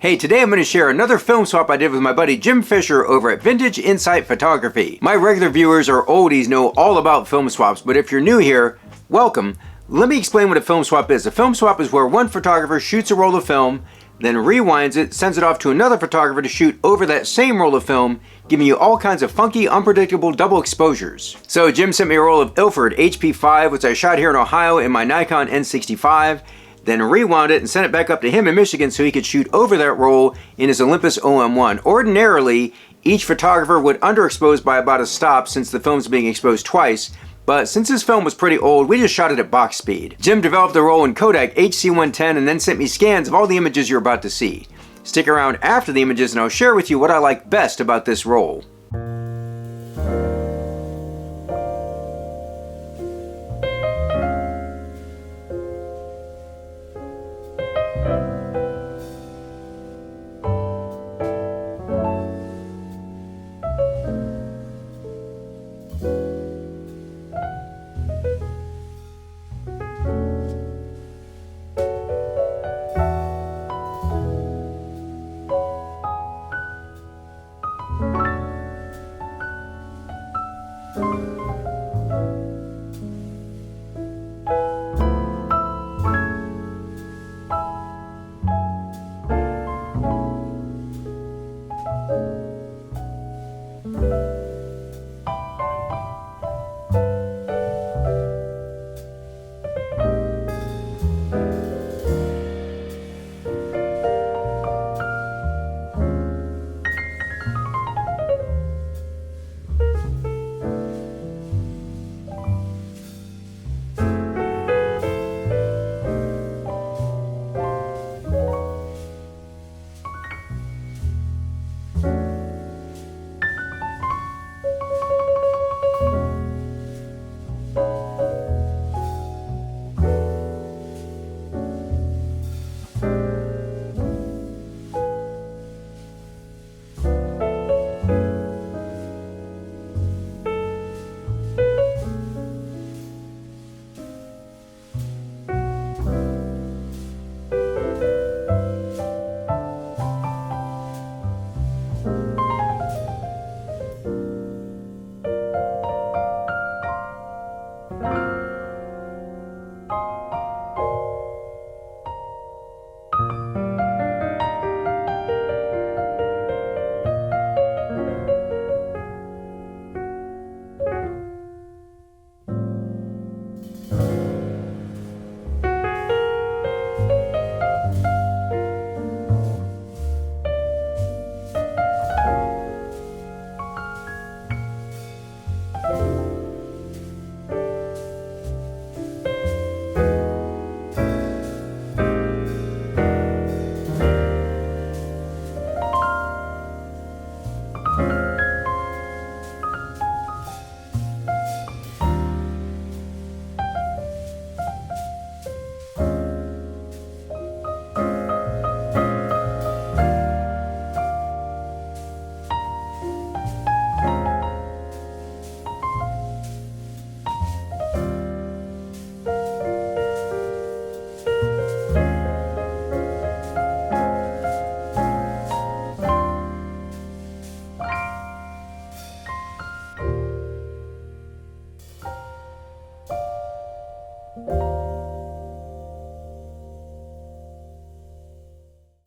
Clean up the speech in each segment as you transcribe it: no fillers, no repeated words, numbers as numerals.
Hey, today I'm going to share another film swap I did with my buddy Jim Fisher over at Vintage Insight Photography. My regular viewers or oldies know all about film swaps, but if you're new here, welcome. Let me explain what a film swap is. A film swap is where one photographer shoots a roll of film, then rewinds it, sends it off to another photographer to shoot over that same roll of film, giving you all kinds of funky, unpredictable double exposures. So Jim sent me a roll of Ilford HP5, which I shot here in Ohio in my Nikon N65, then rewound it and sent it back up to him in Michigan so he could shoot over that roll in his Olympus OM1. Ordinarily, each photographer would underexpose by about a stop since the film's being exposed twice, but since this film was pretty old, we just shot it at box speed. Jim developed the roll in Kodak HC110 and then sent me scans of all the images you're about to see. Stick around after the images and I'll share with you what I like best about this roll.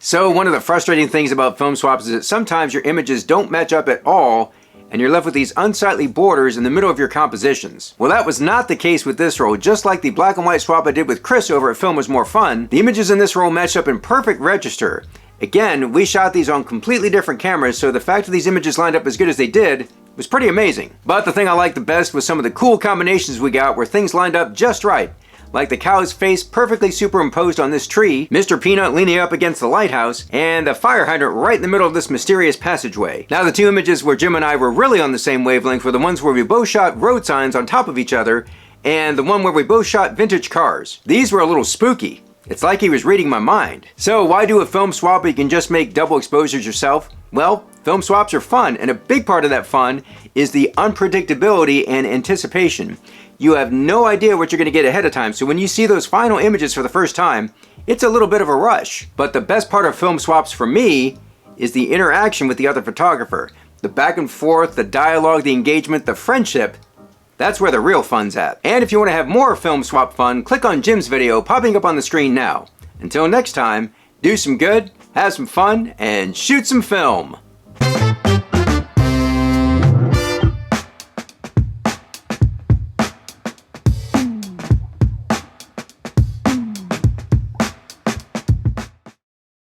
So one of the frustrating things about film swaps is that sometimes your images don't match up at all and you're left with these unsightly borders in the middle of your compositions. Well, that was not the case with this roll. Just like the black and white swap I did with Chris over at Film Was More Fun, the images in this roll matched up in perfect register. Again, we shot these on completely different cameras, so the fact that these images lined up as good as they did was pretty amazing. But the thing I liked the best was some of the cool combinations we got where things lined up just right. Like the cow's face perfectly superimposed on this tree, Mr. Peanut leaning up against the lighthouse, and the fire hydrant right in the middle of this mysterious passageway. Now the two images where Jim and I were really on the same wavelength were the ones where we both shot road signs on top of each other, and the one where we both shot vintage cars. These were a little spooky. It's like he was reading my mind. So why do a film swap if you can just make double exposures yourself? Well, film swaps are fun, and a big part of that fun is the unpredictability and anticipation. You have no idea what you're going to get ahead of time, so when you see those final images for the first time, it's a little bit of a rush. But the best part of film swaps for me is the interaction with the other photographer. The back and forth, the dialogue, the engagement, the friendship. That's where the real fun's at. And if you want to have more film swap fun, click on Jim's video popping up on the screen now. Until next time, do some good, have some fun, and shoot some film!